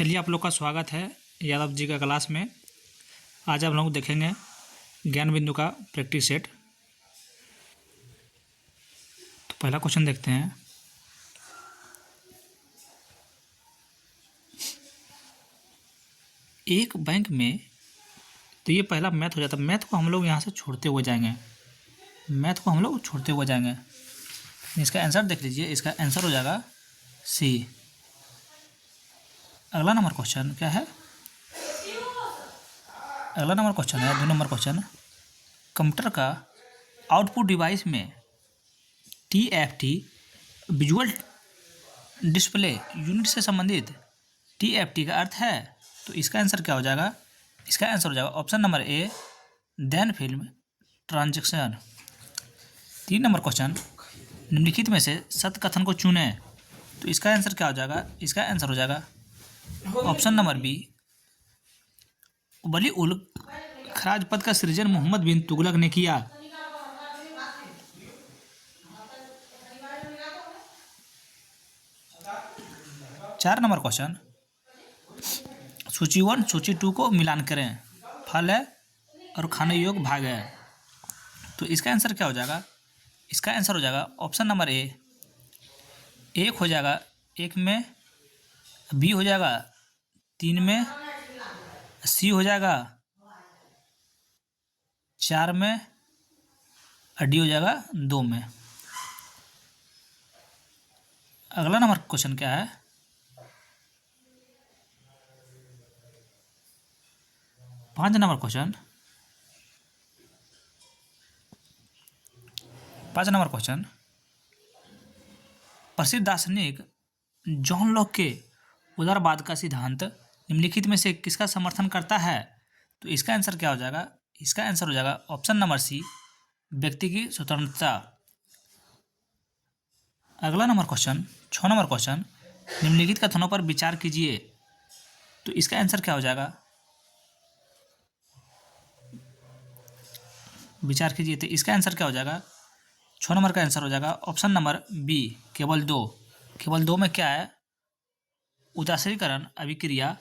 चलिए, आप लोग का स्वागत है यादव जी का क्लास में। आज हम लोग देखेंगे ज्ञान बिंदु का प्रैक्टिस सेट। तो पहला क्वेश्चन देखते हैं। एक बैंक में, तो ये पहला मैथ हो जाता है। मैथ को हम लोग यहाँ से छोड़ते हुए जाएंगे। इसका आंसर देख लीजिए। इसका आंसर हो जाएगा सी। अगला नंबर क्वेश्चन क्या है? अगला नंबर क्वेश्चन है 2 नंबर क्वेश्चन। कंप्यूटर का आउटपुट डिवाइस में TFT विजुअल डिस्प्ले यूनिट से संबंधित TFT का अर्थ है। तो इसका आंसर क्या हो जाएगा? इसका आंसर हो जाएगा option number A, then film transaction. 3 number question, निम्नलिखित में से सत्य कथन को चुनें। तो इसका आंसर क्या हो जाएगा? इसका आंसर हो जाएगा ऑप्शन नंबर बी, वली उल खराज पद का सृजन मोहम्मद बिन तुगलक ने किया। 4 नंबर क्वेश्चन, सूची 1 सूची 2 को मिलान करें। फल है और खाने योग्य भाग है। तो इसका आंसर क्या हो जाएगा? इसका आंसर हो जाएगा ऑप्शन नंबर ए, 1 हो जाएगा 1 में, बी हो जाएगा 3 में, सी हो जाएगा 4 में, और डी हो जाएगा 2 में। अगला नंबर क्वेश्चन क्या है? 5 नंबर क्वेश्चन। 5 नंबर क्वेश्चन, प्रसिद्ध दार्शनिक जॉन लॉक के उदारवाद का सिद्धांत निम्नलिखित में से किसका समर्थन करता है? तो इसका आंसर क्या हो जाएगा? इसका आंसर हो जाएगा ऑप्शन नंबर सी, व्यक्ति की स्वतंत्रता। अगला नंबर क्वेश्चन 6 नंबर क्वेश्चन, निम्नलिखित कथनों पर विचार कीजिए। तो इसका आंसर क्या हो जाएगा? विचार कीजिए। तो इसका आंसर क्या हो जाएगा? 6 नंबर का आंसर हो जाएगा ऑप्शन नंबर बी, केवल 2। केवल 2 में क्या है? उदासीकरण अभिक्रिया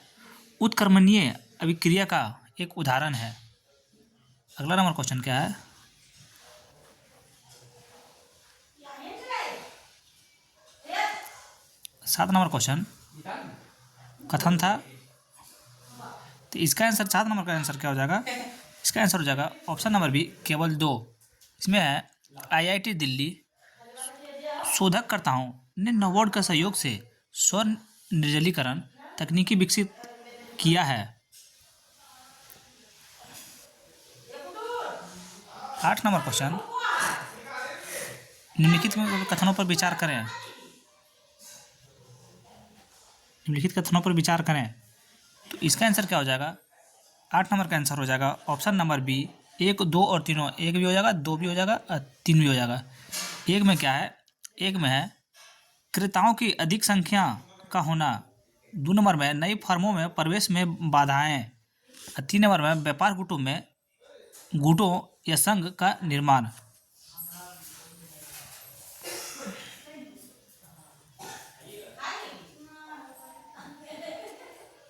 उत्क्रमणीय अभिक्रिया का एक उदाहरण है। अगला नंबर क्वेश्चन क्या है? 7 नंबर क्वेश्चन कथन था। तो इसका आंसर 7 नंबर का आंसर क्या हो जाएगा? इसका आंसर हो जाएगा ऑप्शन नंबर बी, केवल 2। इसमें है IIT दिल्ली शोधकर्ताओं ने नवोड के सहयोग से स्वर निर्जलीकरण तकनीकी विकसित किया है। 8 नंबर क्वेश्चन, निम्नलिखित कथनों पर विचार करें। निम्नलिखित कथनों पर विचार करें। तो इसका आंसर क्या हो जाएगा? 8 नंबर का आंसर हो जाएगा ऑप्शन नंबर बी, 1, 2 और 3। 1 भी हो जाएगा, 2 भी हो जाएगा और 3 भी हो जाएगा। 1 में क्या है? 1 में है क्रेताओं की अधिक संख्या का होना। 2 नंबर में नई फर्मों में प्रवेश में बाधाएं। 3 नंबर में व्यापार गुटों या संघ का निर्माण।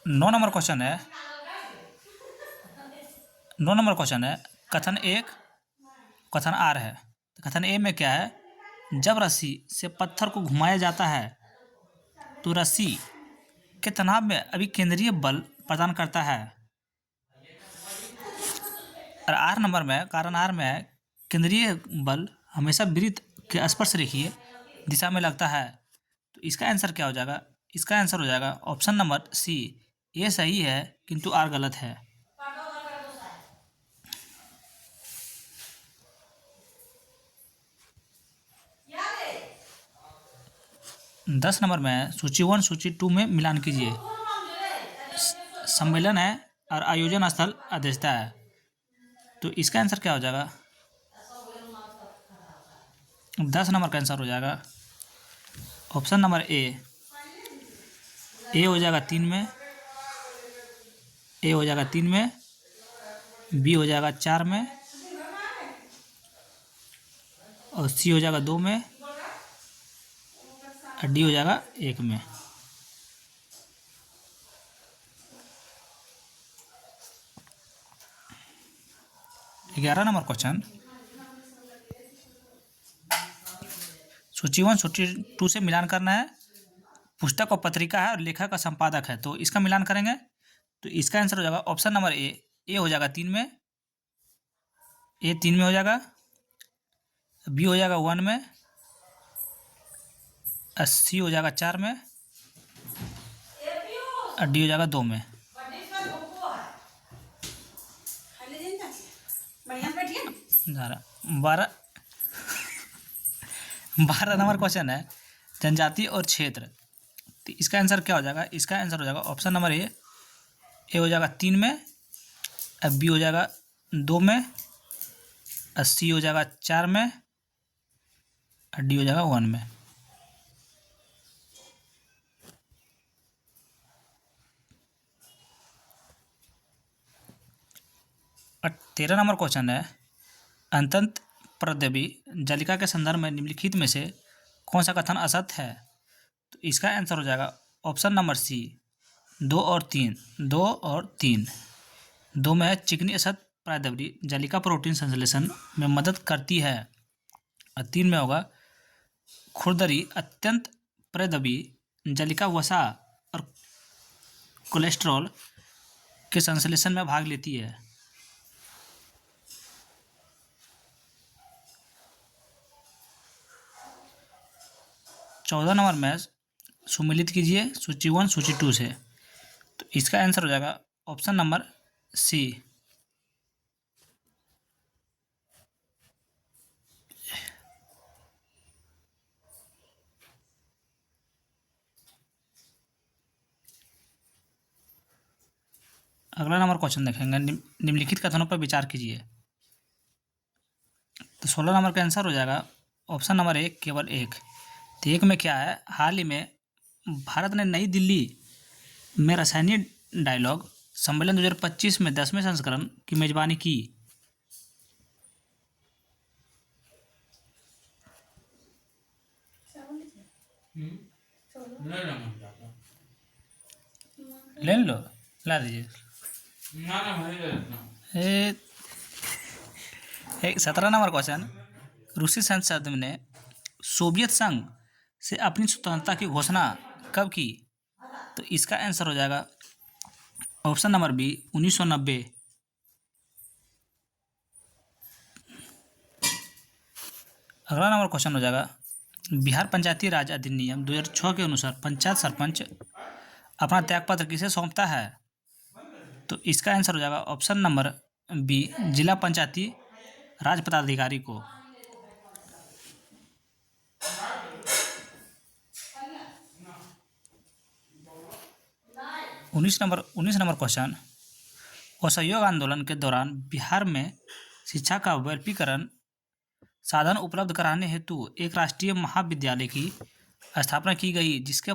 नौ नंबर क्वेश्चन है कथन 1 कथन आर है। तो कथन ए में क्या है? जब रस्सी से पत्थर को घुमाया जाता है तो रस्सी के तनाव में अभिकेंद्रीय बल प्रदान करता है। और आर नंबर में, कारण आर में है केंद्रीय बल हमेशा वृत्त के स्पर्श रेखीय दिशा में लगता है। तो इसका आंसर क्या हो जाएगा? इसका आंसर हो जाएगा ऑप्शन नंबर सी, ये सही है किंतु आर गलत है। 10 नंबर में सूची 1 सूची 2 में मिलान कीजिए। सम्मेलन है और आयोजन स्थल अध्यक्षता है। तो इसका आंसर क्या हो जाएगा? 10 नंबर का आंसर हो जाएगा ऑप्शन नंबर ए हो जाएगा 3 में, ए हो जाएगा 3 में, बी हो जाएगा 4 में, और सी हो जाएगा 2 में, और डी हो जाएगा 1 में। 11 नंबर क्वेश्चन, सूची 1 सूची 2 से मिलान करना है। पुस्तक और पत्रिका है और लेखक का संपादक है, तो इसका मिलान करेंगे। तो इसका आंसर हो जाएगा ऑप्शन नंबर ए हो जाएगा 3 में, ए 3 में हो जाएगा, बी हो जाएगा 1 में, सी हो जाएगा 4 में, और डी हो जाएगा 2 में। 12 नंबर क्वेश्चन है, जनजाति और क्षेत्र। तो इसका आंसर क्या हो जाएगा? इसका आंसर हो जाएगा ऑप्शन नंबर ए हो जाएगा 3 में, बी हो जाएगा 2 में, सी हो जाएगा 4 में, और डी हो जाएगा 1 में। और 13 नंबर क्वेश्चन है, अंतत प्रद्यवी जालिका के संदर्भ में निम्नलिखित में से कौन सा कथन असत्य है? तो इसका आंसर हो जाएगा ऑप्शन नंबर सी 2 और 3। 2 और 3, 2 में है चिकनी असत प्रायद्वीप जालिका प्रोटीन संश्लेषण में मदद करती है, और 3 में होगा खुरदरी अत्यंत प्रायद्वीप जालिका वसा और कोलेस्ट्रॉल के संश्लेषण में भाग लेती है। चौदह नंबर में सुमिलित कीजिए सूची 1 सूची 2 से। तो इसका आंसर हो जाएगा ऑप्शन नंबर सी। अगला नंबर क्वेश्चन देखेंगे, निम्नलिखित कथनों पर विचार कीजिए। तो 16 नंबर का आंसर हो जाएगा ऑप्शन नंबर ए केवल एक। तो एक में क्या है? हाल ही में भारत ने नई दिल्ली में रासायनिक डायलॉग सम्मेलन 2025 में 10वें संस्करण की मेजबानी की। ले लो, ला दीजिए। एक 17 नंबर क्वेश्चन, रूसी संसद ने सोवियत संघ से अपनी स्वतंत्रता की घोषणा कब की? तो इसका आंसर हो जाएगा ऑप्शन नंबर बी 1990। अगला नंबर क्वेश्चन हो जाएगा, बिहार पंचायती राज अधिनियम 2006 के अनुसार पंचायत सरपंच अपना त्यागपत्र किसे सौंपता है? तो इसका आंसर हो जाएगा ऑप्शन नंबर बी जिला पंचायती राज पदाधिकारी को। 19 नंबर क्वेश्चन, असहयोग आंदोलन के दौरान बिहार में शिक्षा का वैश्वीकरण साधन उपलब्ध कराने हेतु एक राष्ट्रीय महाविद्यालय की स्थापना की गई जिसके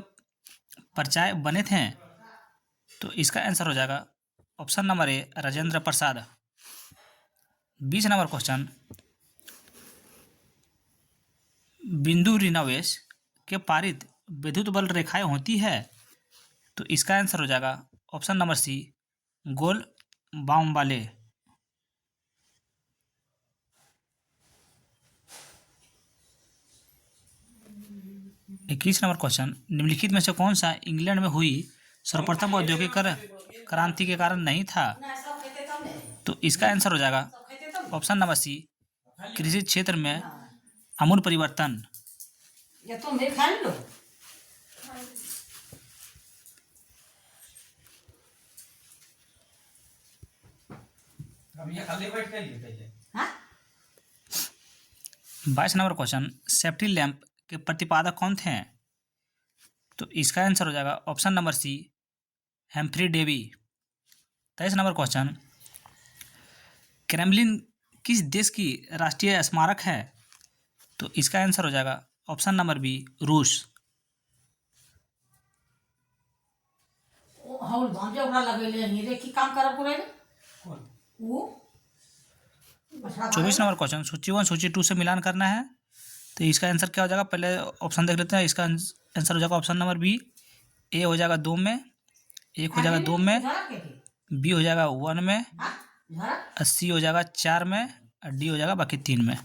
पर्याय बने थे। तो इसका आंसर हो जाएगा ऑप्शन नंबर ए राजेंद्र प्रसाद। 20 नंबर क्वेश्चन, बिंदु ऋणावेश के पारित विद्युत बल रेखाएं होती है। तो इसका आंसर हो जाएगा ऑप्शन नंबर सी गोल बाउंड वाले। 21 नंबर क्वेश्चन, निम्नलिखित में से कौन सा इंग्लैंड में हुई सर्वप्रथम औद्योगिक क्रांति के कारण नहीं था? तो इसका आंसर हो जाएगा ऑप्शन नंबर सी कृषि क्षेत्र में आमूल परिवर्तन। हाँ? 22 नंबर क्वेश्चन, सेफ्टी लैंप के प्रतिपादक कौन थे? तो इसका आंसर हो जाएगा option number C Humphry Davy. 23 number question, Kremlin किस देश की राष्ट्रीय स्मारक है? तो इसका आंसर हो जाएगा ऑप्शन नंबर बी रूस। 24 नंबर क्वेश्चन, सूची 1 सूची 2 से मिलान करना है। तो इसका आंसर क्या हो जाएगा? पहले ऑप्शन देख लेते हैं। इसका आंसर हो जाएगा ऑप्शन नंबर बी, ए हो जाएगा 2 में, एक हो जाएगा 2 में, बी हो जाएगा 1 में, 80 हो जाएगा 4 में और डी हो जाएगा बाकी 3 में।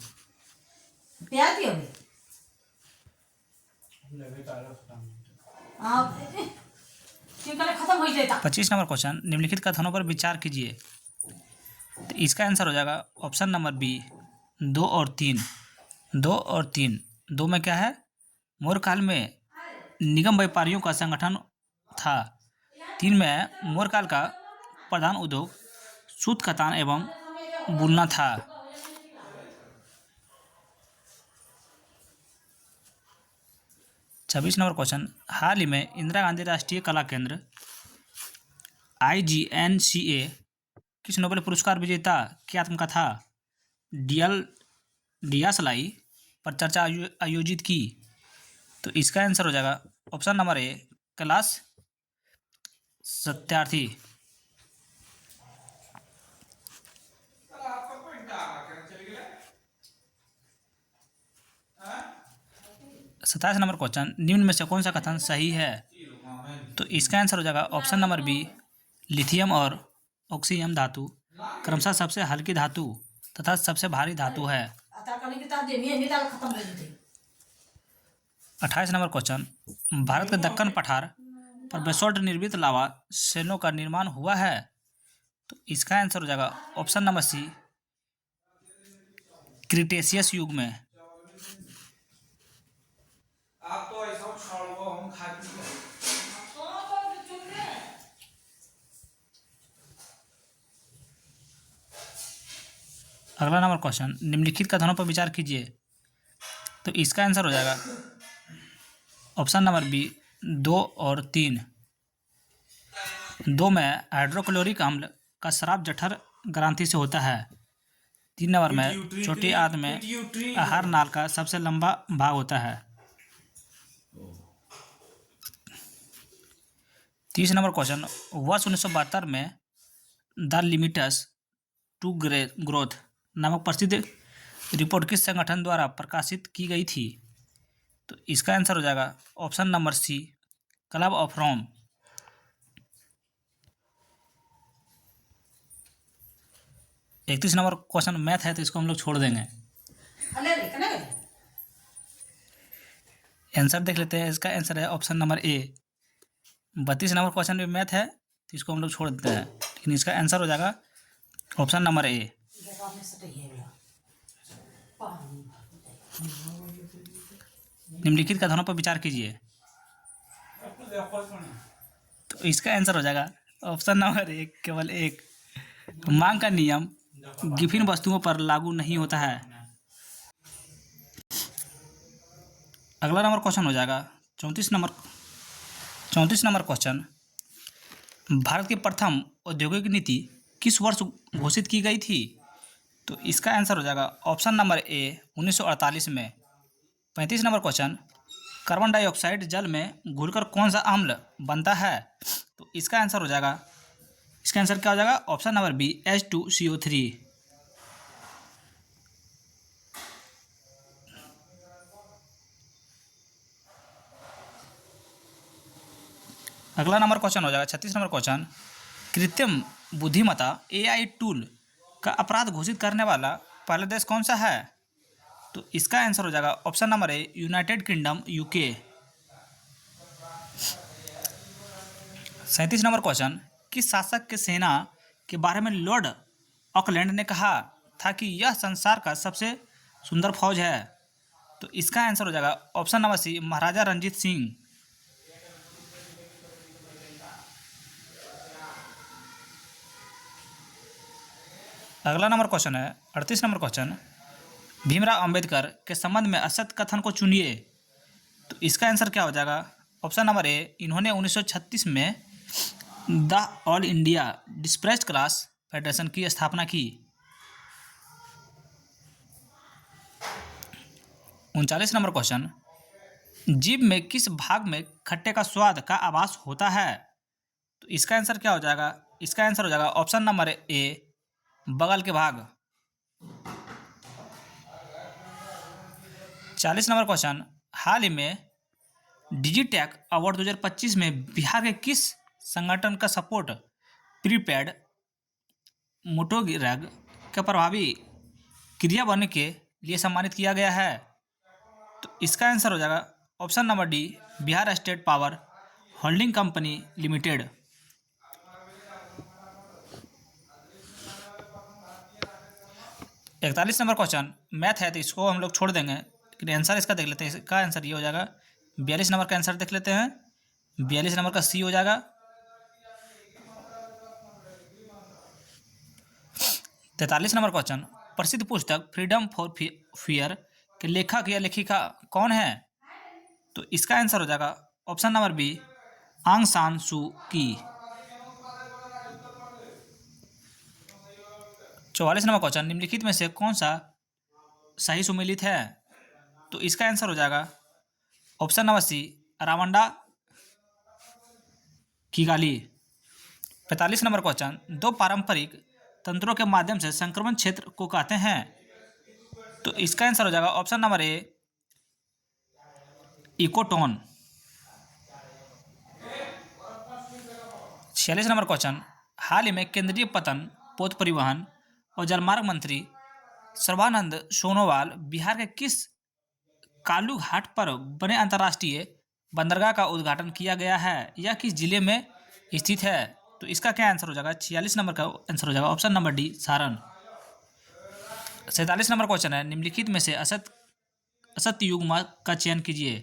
खत्म हो जाता। 25 नंबर क्वेश्चन, निम्नलिखित कथनों पर विचार कीजिए। तो इसका आंसर हो जाएगा ऑप्शन नंबर बी 2 और 3। 2 और 3, 2 में क्या है, मौर्यकाल में निगम व्यापारियों का संगठन था। 3 में मौर्यकाल का प्रधान उद्योग सूत कतान एवं बुनना था। 26 नंबर क्वेश्चन, हाल ही में इंदिरा गांधी राष्ट्रीय कला केंद्र IGNCA किस नोबेल पुरस्कार विजेता की आत्मकथा डियासलाई पर चर्चा आयोजित की? तो इसका आंसर हो जाएगा ऑप्शन नंबर ए कैलाश सत्यार्थी। 27 नंबर क्वेश्चन, निम्न में से कौन सा कथन सही है? तो इसका आंसर हो जाएगा ऑप्शन नंबर बी लिथियम और ऑक्सीजन धातु क्रमशः सबसे हल्की धातु तथा सबसे भारी धातु है। 28 नंबर क्वेश्चन, भारत के दक्कन पठार पर बेसोल्ट निर्मित लावा सेलों का निर्माण हुआ है। तो इसका आंसर हो जाएगा ऑप्शन नंबर सी क्रिटेशियस युग में। अगला नंबर क्वेश्चन, निम्नलिखित कथनों पर विचार कीजिए। तो इसका आंसर हो जाएगा ऑप्शन नंबर बी 2 और 3। 2 में हाइड्रोक्लोरिक अम्ल का स्राव जठर ग्रंथि से होता है। 3 नंबर में छोटी आंत में आहार नाल का सबसे लंबा भाग होता है। 30 नंबर क्वेश्चन, वर्ष 1972 में द लिमिट्स टू ग्रोथ नामक प्रसिद्ध रिपोर्ट किस संगठन द्वारा प्रकाशित की गई थी? तो इसका आंसर हो जाएगा option number C club of Rome. 31 number question math है तो इसको हम लोग छोड़ देंगे। आंसर देख लेते हैं, इसका आंसर है ऑप्शन नंबर ए। 32 नंबर क्वेश्चन भी मैथ है तो इसको हम लोग छोड़ देते हैं, लेकिन इसका आंसर हो जाएगा ऑप्शन नंबर ए। निम्नलिखित कथनों पर विचार कीजिए। तो इसका आंसर हो जाएगा ऑप्शन नंबर ए केवल एक। मांग का नियम गिफिन वस्तुओं पर लागू नहीं होता है। अगला नंबर क्वेश्चन हो जाएगा 34 नंबर क्वेश्चन, भारत की प्रथम औद्योगिक नीति किस वर्ष घोषित की गई थी? तो इसका आंसर हो जाएगा ऑप्शन नंबर ए 1948 में। 35 नंबर क्वेश्चन, कार्बन डाइऑक्साइड जल में घुलकर कौन सा अम्ल बनता है? तो इसका आंसर हो जाएगा, इसका आंसर क्या हो जाएगा ऑप्शन नंबर बी H2CO3। अगला नंबर क्वेश्चन हो जाएगा 36 नंबर क्वेश्चन, कृत्रिम बुद्धिमत्ता AI टूल का अपराध घोषित करने वाला पहला देश कौन सा है? तो इसका आंसर हो जाएगा ऑप्शन नंबर ए United kingdom UK। 37 number question, किस शासक के सेना के बारे में लॉर्ड ऑकलैंड ने कहा था कि यह संसार का सबसे सुंदर फौज है? तो इसका आंसर हो जाएगा ऑप्शन नंबर सी महाराजा रंजीत सिंह। अगला नंबर क्वेश्चन है 38 नंबर क्वेश्चन, भीमराव अंबेडकर के संबंध में असत्य कथन को चुनिए। तो इसका आंसर क्या हो जाएगा ऑप्शन नंबर ए इन्होंने 1936 में the All India Depressed Class Federation की स्थापना की। 39 नंबर क्वेश्चन, जीभ में किस भाग में खट्टे का स्वाद का आभास होता है? तो इसका आंसर क्या हो जाएगा, इसका आंसर हो जाएगा ऑप्शन नंबर ए बगल के भाग। 40 नंबर क्वेश्चन, हाल ही में डिजिटैक अवार्ड 2025 में बिहार के किस संगठन का सपोर्ट प्रीपेड मोटोगिरग के प्रभावी क्रियान्वयन के लिए सम्मानित किया गया है? तो इसका आंसर हो जाएगा option number D, Bihar state power holding company limited. 41 number question math है तो इसको हम लोग छोड़ देंगे, लेकिन आंसर इसका देख लेते हैं। इसका आंसर ये हो जाएगा 42 नंबर का आंसर देख लेते हैं। 42 नंबर का सी हो जाएगा। 43 नंबर क्वेश्चन, प्रसिद्ध पुस्तक फ्रीडम फॉर फियर के लेखक या लेखिका कौन है? तो इसका आंसर हो जाएगा ऑप्शन नंबर बी, आंग सान सू की। 44 नंबर क्वेश्चन, निम्नलिखित में से कौन सा सही सुमेलित है? तो इसका आंसर हो जाएगा option number C, Rwanda Kigali. 45 number question, दो पारंपरिक तंत्रों के माध्यम से संक्रमण क्षेत्र को कहते हैं? तो इसका आंसर हो जाएगा option number A, ecotone. 46 number question, हाल ही में केंद्रीय पथ परिवहन और जलमार्ग मंत्री सर्बानंद सोनोवाल बिहार के किस कालू घाट पर बने अंतर्राष्ट्रीय बंदरगाह का उद्घाटन किया गया है? यह किस जिले में स्थित है? तो इसका क्या आंसर हो जाएगा? 46 नंबर का आंसर हो जाएगा option number D, Saran. 47 number question है, निम्नलिखित में से असत्य युग्म का चयन कीजिए।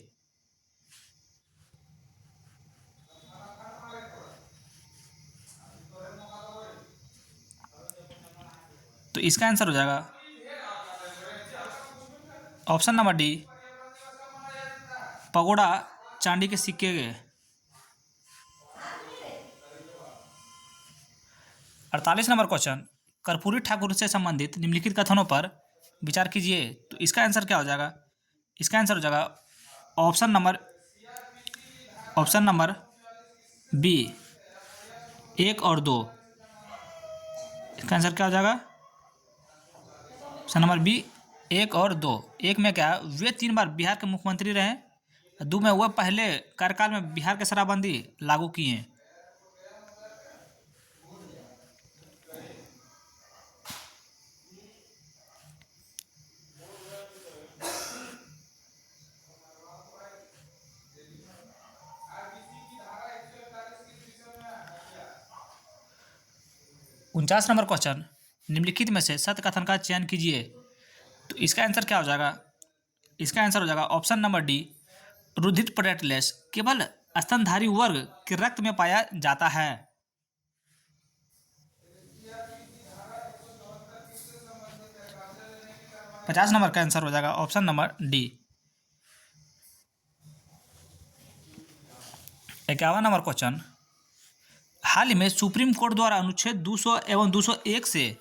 तो इसका आंसर हो जाएगा ऑप्शन नंबर डी, पगोड़ा चांदी के सिक्के के। 48 नंबर क्वेश्चन, कर्पूरी ठाकुर से संबंधित निम्नलिखित कथनों पर विचार कीजिए। तो इसका आंसर क्या हो जाएगा? इसका आंसर हो जाएगा ऑप्शन नंबर बी, 1 और 2। इसका आंसर क्या हो जाएगा? ऑप्शन नंबर बी, 1 और 2। एक में क्या, वे 3 बार बिहार के मुख्यमंत्री रहे। 2 में वह पहले कार्यकाल में बिहार के शराबबंदी लागू किए। उनचास नंबर क्वेश्चन, निम्नलिखित में से सत्य कथन का चयन कीजिए। तो इसका आंसर क्या हो जाएगा? इसका आंसर हो जाएगा ऑप्शन नंबर डी, रुधिर प्लेटलेट्स केवल स्तनधारी वर्ग के रक्त में पाया जाता है। 50 नंबर का आंसर हो जाएगा option number D. 51 number question, हाल ही में सुप्रीम कोर्ट द्वारा अनुच्छेद 200 एवं 201 से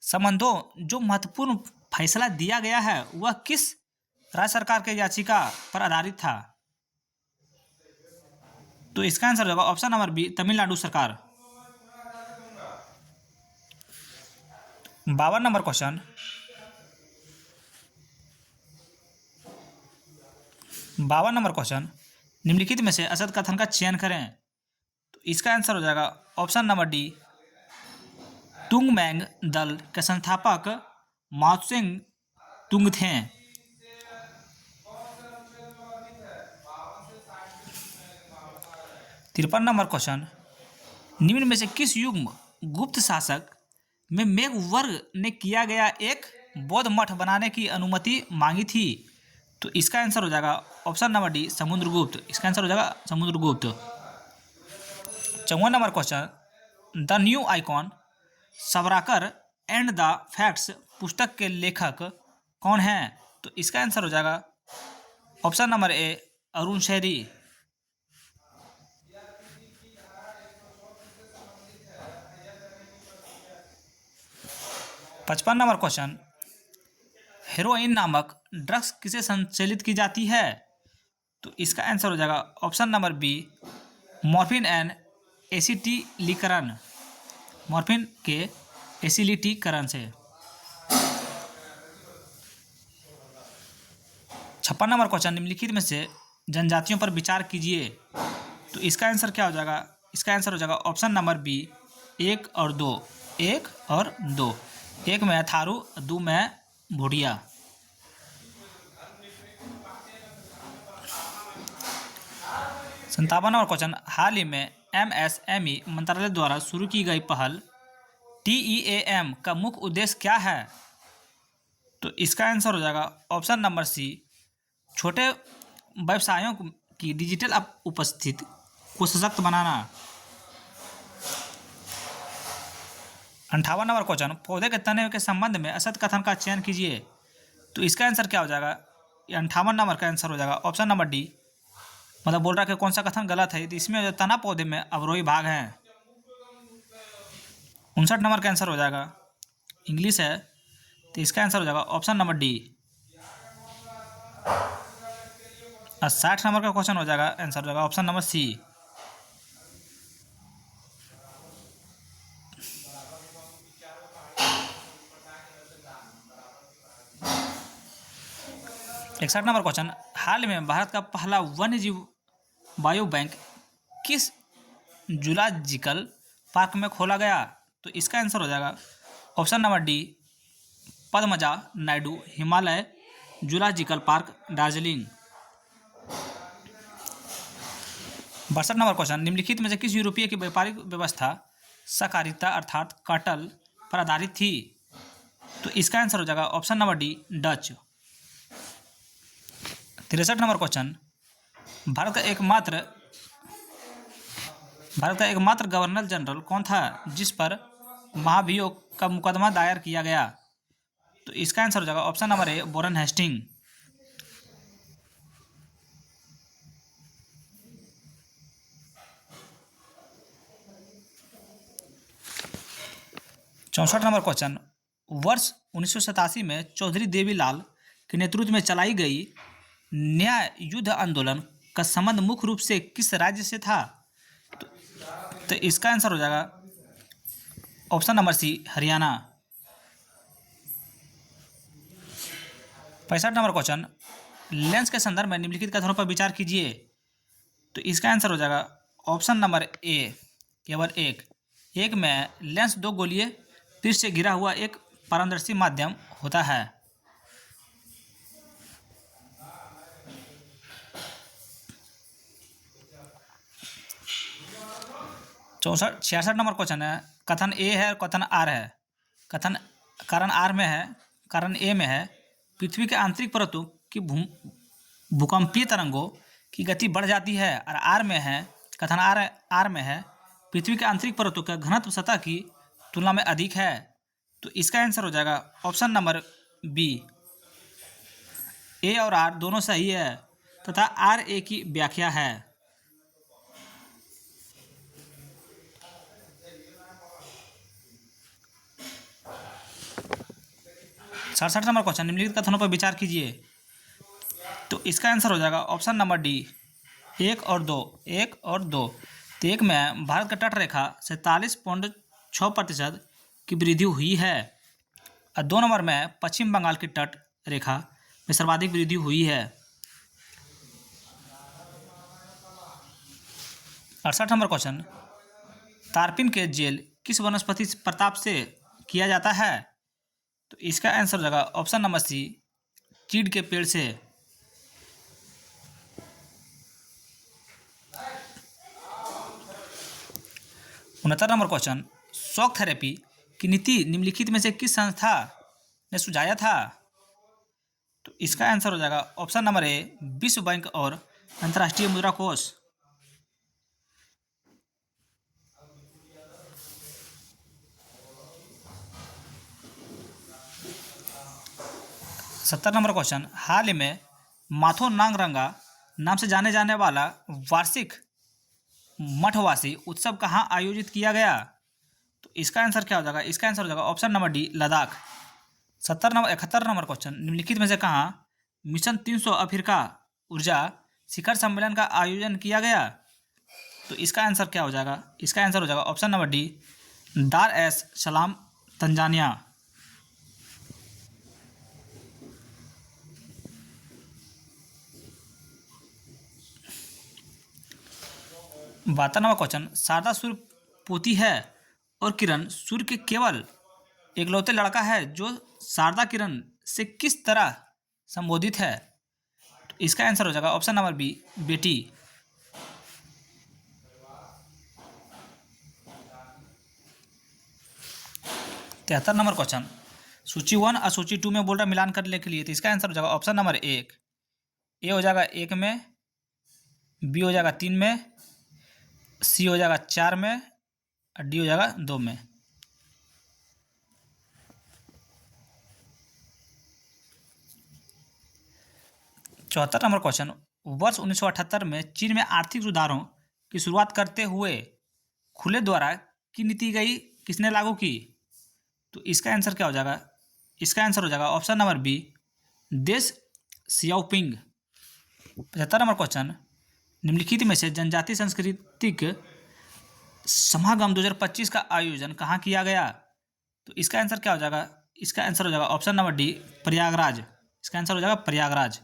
संबंधों जो महत्वपूर्ण फैसला दिया गया है वह किस राज्य सरकार के याचिका पर आधारित था? तो इसका आंसर होगा ऑप्शन नंबर बी, तमिलनाडु सरकार। 52 नंबर क्वेश्चन, 52 नंबर क्वेश्चन, निम्नलिखित में से असत कथन का चयन करें। तो इसका आंसर हो जाएगा ऑप्शन नंबर डी, तुंगमैंग दल के संस्थापक माओत्सेंग तुंग थे। 53 नंबर क्वेश्चन, निम्न में से किस युग्म गुप्त शासक में मेघवर्ग ने किया गया एक बौद्ध मठ बनाने की अनुमति मांगी थी? तो इसका आंसर हो जाएगा ऑप्शन नंबर डी, समुद्रगुप्त। इसका आंसर हो जाएगा Samudragupta. 54 number question, the New Icon Savarkar and the Facts पुस्तक के लेखक कौन हैं? तो इसका आंसर हो जाएगा ऑप्शन नंबर ए, अरुण शहरी। 55 नंबर क्वेश्चन, हेरोइन नामक ड्रग्स किसे संचालित की जाती है? तो इसका आंसर हो जाएगा option number B, morphine and एसिटिलीकरण। मॉर्फिन के एसिटिलीकरण से। 56 नंबर क्वेश्चन, निम्नलिखित में से जनजातियों पर विचार कीजिए। तो इसका आंसर क्या हो जाएगा? इसका आंसर हो जाएगा ऑप्शन नंबर बी, 1 और 2। एक और दो। एक में है थारू, दो में है भूटिया। संतावन नंबर क्वेश्चन, हाल ही में एमएसएमई मंत्रालय द्वारा शुरू की गई पहल टीईएएम का मुख्य उद्देश्य क्या है? तो इसका आंसर हो जाएगा ऑप्शन नंबर सी, छोटे व्यवसायों की डिजिटल उपस्थिति को सशक्त बनाना। 58 नंबर क्वेश्चन, पौधे के तने के संबंध में असत कथन का चयन कीजिए। तो इसका आंसर क्या हो जाएगा? 58 नंबर का आंसर हो जाएगा ऑप्शन नंबर डी, मतलब बोल रहा है कि कौन सा कथन गलत है। तो इसमें जो तना पौधे में अवरोही भाग है। 59 नंबर का आंसर हो जाएगा इंग्लिश है, तो इसका आंसर हो जाएगा ऑप्शन नंबर डी। और 60 नंबर का क्वेश्चन हो जाएगा, आंसर हो जाएगा ऑप्शन नंबर सी। इकसठ नंबर क्वेश्चन, हाल में भारत का पहला वन्य जीव बायो बैंक किस जूलॉजिकल पार्क में खोला गया? तो इसका आंसर हो जाएगा option number D, Padmaja Naidu Himalaya zoological park, Darjeeling. 62 number question, निम्नलिखित में से किस यूरोपीय की व्यापारिक व्यवस्था सहकारिता अर्थात कार्टेल पर आधारित थी? तो इसका आंसर हो जाएगा option number D, Dutch. 63 number question, Bharat का एकमात्र गवर्नर जनरल कौन था जिस पर महाभियोग का मुकदमा दायर किया गया? तो इसका आंसर हो जाएगा option number A, Warren Hasting. 64 number question, वर्ष 1987 में चौधरी देवीलाल के नेतृत्व में चलाई गई न्याय युद्ध आंदोलन का संबंध मुख्य रूप से किस राज्य से था? तो इसका आंसर हो जाएगा option number C, Haryana. 65 number question, lens के संदर्भ में निम्नलिखित कथनों पर विचार कीजिए। तो इसका आंसर हो जाएगा ऑप्शन नंबर ए, केवल एक में लेंस दो गोलीय पृष्ठ से घिरा हुआ एक पारदर्शी माध्यम होता है। 66 नंबर क्वेश्चन है, कथन ए है और कथन आर है। कारण ए में है पृथ्वी के आंतरिक परतों की भूकंपीय तरंगों की गति बढ़ जाती है, और आर में है कथन आर में है पृथ्वी के आंतरिक परतों का घनत्व सतह की तुलना में अधिक है। तो इसका आंसर हो जाएगा ऑप्शन नंबर बी, ए और आर दोनों सही है तथा आर ए की व्याख्या है। 67 नंबर क्वेश्चन, निम्नलिखित कथनों पर विचार कीजिए। तो इसका आंसर हो जाएगा ऑप्शन नंबर डी, एक और दो। तो एक में भारत का तट रेखा 47.6% की वृद्धि हुई है, और 2 नंबर में पश्चिम बंगाल की तट रेखा में सर्वाधिक वृद्धि हुई है। 68 नंबर क्वेश्चन, तारपीन के जेल किस वनस्पति प्रताप से किया जाता है? तो इसका आंसर हो जाएगा ऑप्शन नंबर सी, चीड़ के पेड़ से। 69 नंबर क्वेश्चन, शॉक थेरेपी की नीति निम्नलिखित में से किस संस्था ने सुझाया था? तो इसका आंसर हो जाएगा ऑप्शन नंबर ए, विश्व बैंक और अंतर्राष्ट्रीय मुद्रा कोष। 70 नंबर क्वेश्चन, हाल ही में माथो नांगरंगा नाम से जाने जाने वाला वार्षिक मठवासी उत्सव कहाँ आयोजित किया गया? तो इसका आंसर क्या हो जाएगा? इसका आंसर हो जाएगा option number D, Ladakh. 71 number question, निम्नलिखित में से कहाँ मिशन 300 अफ्रीका ऊर्जा शिखर सम्मेलन का आयोजन किया गया? तो इसका आंसर क्या हो जाएगा? इसका आंसर हो जाएगा ऑप्शन नंबर डी, दार एस सलाम, तंजानिया। 72 नंबर क्वेश्चन, शारदा सूर्य पोती है और किरण सूर्य के केवल इकलौते लड़का है जो शारदा किरण से किस तरह संबोधित है? तो इसका आंसर हो जाएगा ऑप्शन नंबर बी, बेटी। 73 नंबर क्वेश्चन, सूची 1 और सूची 2 में बोल रहा मिलान करने के लिए, तो इसका आंसर हो जाएगा ऑप्शन नंबर 1, ए हो जाएगा 1 में, बी हो जाएगा 3 में, सी हो जाएगा 4 में और डी हो जाएगा 2 में। चौहत्तर नंबर क्वेश्चन, वर्ष 1978 में चीन में आर्थिक सुधारों की शुरुआत करते हुए खुले द्वारा की नीति गई किसने लागू की? तो इसका आंसर क्या हो जाएगा? इसका आंसर हो जाएगा ऑप्शन नंबर बी, देश सियाओपिंग। 75 नंबर क्वेश्चन, निम्नलिखित में से जनजातीय सांस्कृतिक समागम 2025 का आयोजन कहाँ किया गया? तो इसका आंसर क्या हो जाएगा? इसका आंसर हो जाएगा ऑप्शन नंबर डी, प्रयागराज। इसका आंसर हो जाएगा प्रयागराज।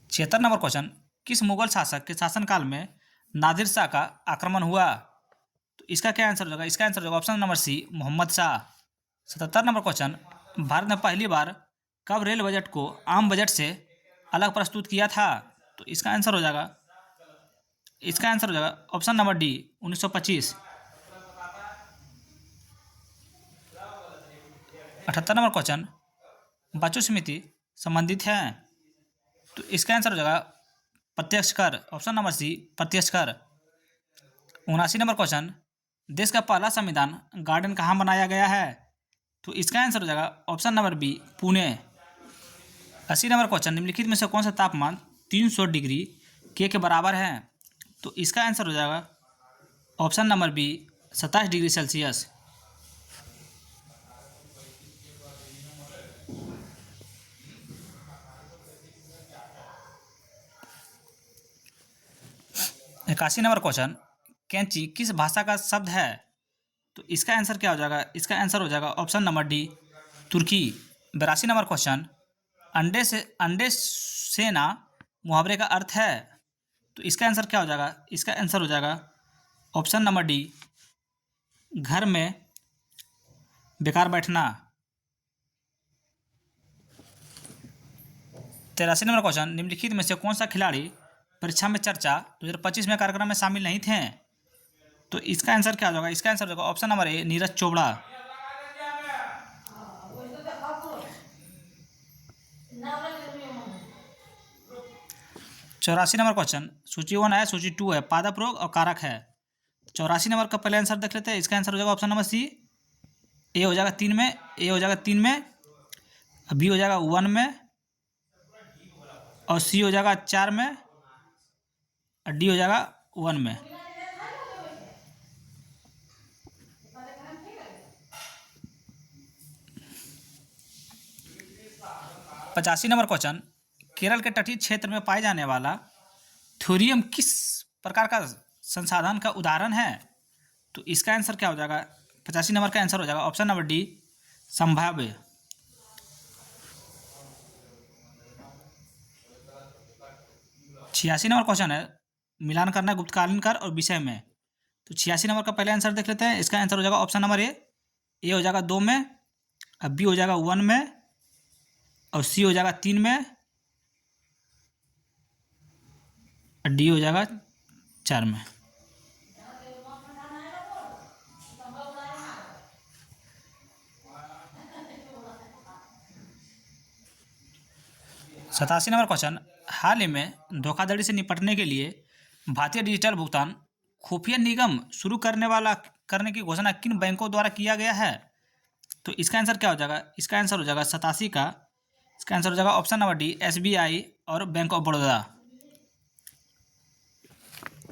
76 नंबर क्वेश्चन, किस मुगल शासक के शासनकाल में नादिर शाह का आक्रमण हुआ? तो इसका क्या आंसर हो जाएगा? इसका आंसर हो जाएगा option number C, Mohammed Shah. 77 number question, Bharat ने पहली बार कब रेल बजट को आम बजट से अलग प्रस्तुत किया था? तो इसका आंसर हो जाएगा option number D, 1925। 78 number question, बच्चों समिति संबंधित है, तो इसका आंसर हो जाएगा प्रत्यक्ष कर, ऑप्शन नंबर सी, प्रत्यक्ष कर। 79 नंबर क्वेश्चन, देश का पहला संविधान गार्डन कहाँ बनाया गया है? तो इसका आंसर हो जाएगा option number B, Pune. 80 number question, निम्नलिखित में से कौन सा तापमान 300 डिग्री के बराबर है? तो इसका आंसर हो जाएगा option number B, 27 degree Celsius. इक्यासी नंबर क्वेश्चन, कैंची किस भाषा का शब्द है? तो इसका आंसर क्या हो जाएगा? इसका आंसर हो जाएगा ऑप्शन नंबर डी, तुर्की। 82 नंबर क्वेश्चन, अंडे सेना मुहावरे का अर्थ है, तो इसका आंसर क्या हो जाएगा? इसका आंसर हो जाएगा ऑप्शन नंबर डी, घर में बेकार बैठना। 83 नंबर क्वेश्चन, निम्नलिखित में से कौन सा खिलाड़ी परीक्षा में चर्चा 2025 में कार्यक्रम में शामिल नहीं थे? तो इसका आंसर क्या हो जाएगा? इसका आंसर हो जाएगा ऑप्शन नंबर ए, नीरज चोपड़ा। 84 नंबर क्वेश्चन, सूची 1 है, सूची 2 है, पादप रोग और कारक है। 84 नंबर का पहले आंसर देख लेते हैं। इसका आंसर हो जाएगा ऑप्शन नंबर सी, ए हो जाएगा 3 में, ए हो जाएगा 3 में, बी हो जाएगा 1 में और सी हो जाएगा 4 में और डी हो जाएगा 1 में। 85 नंबर क्वेश्चन, केरल के तटीय क्षेत्र में पाए जाने वाला थोरियम किस प्रकार का संसाधन का उदाहरण है? तो इसका आंसर क्या हो जाएगा? 85 नंबर का आंसर हो जाएगा ऑप्शन नंबर डी, संभाव्य। 86 नंबर क्वेश्चन है, मिलान करना गुप्तकालीन कर और विषय में। तो 86 नंबर का पहले आंसर देख लेते हैं। इसका आंसर हो जाएगा ऑप्शन नंबर ए हो जाएगा 2 में, अब बी हो जाएगा 1 में और सी हो जाएगा 3 में और डी हो जाएगा 4 में। सतासी नंबर क्वेश्चन, हाल ही में धोखाधड़ी से निपटने के लिए भारतीय डिजिटल भुगतान खुफिया निगम शुरू करने की घोषणा किन बैंकों द्वारा किया गया है? तो इसका आंसर क्या हो जाएगा? इसका आंसर हो जाएगा 87 का, इसका आंसर हो जाएगा ऑप्शन नंबर डी, SBI और बैंक ऑफ बड़ौदा।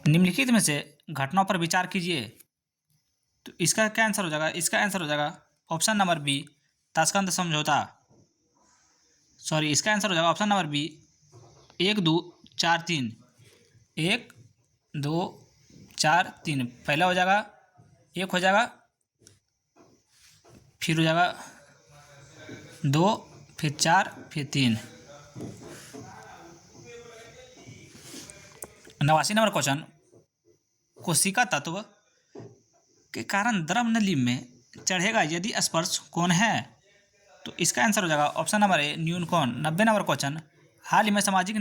निम्नलिखित में से घटनाओं पर विचार कीजिए, तो इसका क्या आंसर हो जाएगा? इसका आंसर हो जाएगा ऑप्शन नंबर बी, ताशकंद समझौता। सॉरी, इसका आंसर हो जाएगा ऑप्शन नंबर बी, 1 2 4 3। 1 2 4 3, पहला हो जाएगा 1 हो जाएगा, फिर हो जाएगा 2, फिर 4, फिर 3। 89 नंबर क्वेश्चन, कोशिका तत्व के कारण द्रव नली में चढ़ेगा यदि स्पर्श कौन है? तो इसका आंसर हो जाएगा ऑप्शन नंबर ए न्यून कौन। 90 नंबर क्वेश्चन, हाल ही में सामाजिक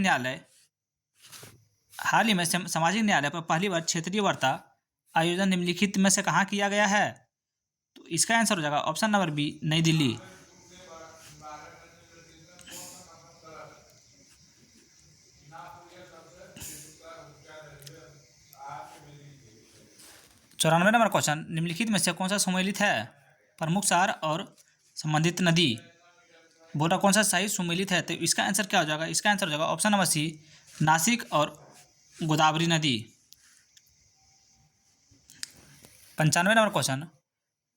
न्यायालय पर पहली बार क्षेत्रीय वार्ता आयोजन निम्नलिखित में से कहाँ किया गया है? तो इसका आंसर हो जाएगा ऑप्शन नंबर बी नई दिल्ली। चौरानवे नंबर क्वेश्चन, निम्नलिखित में से कौन सा सुमेलित है? प्रमुख शहर और संबंधित नदी। बोला कौन सा सही सुमेलित है? तो इसका आंसर क्या हो जाएगा? इसका आंसर हो जाएगा ऑप्शन नंबर सी नासिक और गोदावरी नदी। 95 नंबर क्वेश्चन,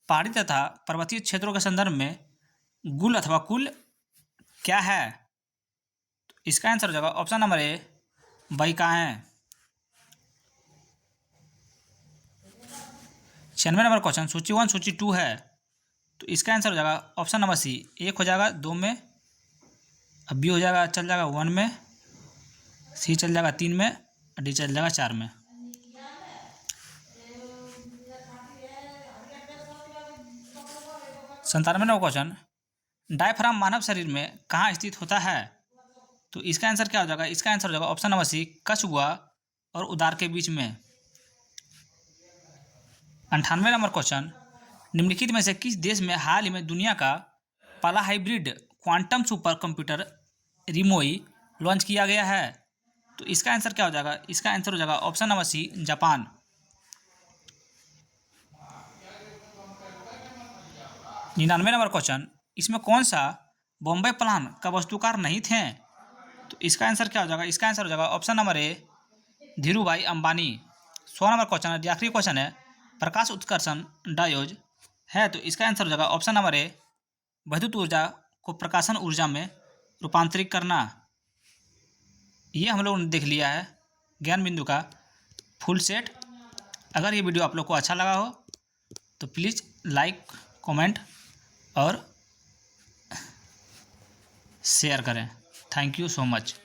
पहाड़ी तथा पर्वतीय क्षेत्रों के संदर्भ में गुल अथवा कुल क्या है? तो इसका आंसर हो जाएगा ऑप्शन नंबर ए बइकाएँ। 96 नंबर क्वेश्चन, सूची 1 सूची 2 है, तो इसका आंसर हो जाएगा ऑप्शन नंबर सी 1 हो जाएगा 2 में, अब बी हो जाएगा चल जाएगा 1 में, सी चल जाएगा 3 में, डी चल जाएगा 4 में। संतानवे नंबर क्वेश्चन, डायफ्राम मानव शरीर में कहाँ स्थित होता है? तो इसका आंसर क्या हो जाएगा? इसका आंसर हो जाएगा ऑप्शन नंबर सी कछुआ और उदार के बीच में। 98 नंबर क्वेश्चन, निम्नलिखित में से किस देश में हाल ही में दुनिया का पहला हाइब्रिड क्वांटम सुपर कंप्यूटर रिमोई लॉन्च किया गया है? तो इसका आंसर क्या हो जाएगा? इसका आंसर हो जाएगा option number C Japan. 99 number question, इसमें कौन सा बॉम्बे प्लान का वास्तुकार नहीं थे? तो इसका आंसर क्या हो जाएगा? इसका आंसर हो जाएगा ऑप्शन नंबर ए धीरूभाई अंबानी। 100 नंबर क्वेश्चन है, आखिरी क्वेश्चन है, प्रकाश उत्कर्षण डायोज है, तो इसका आंसर हो जाएगा ऑप्शन नंबर ए विद्युत ऊर्जा को प्रकाशन ऊर्जा में रूपांतरित करना। ये हम लोगों ने देख लिया है ज्ञान बिंदु का फुल सेट। अगर ये वीडियो आप लोग को अच्छा लगा हो तो प्लीज़ लाइक कमेंट और शेयर करें। Thank you so much.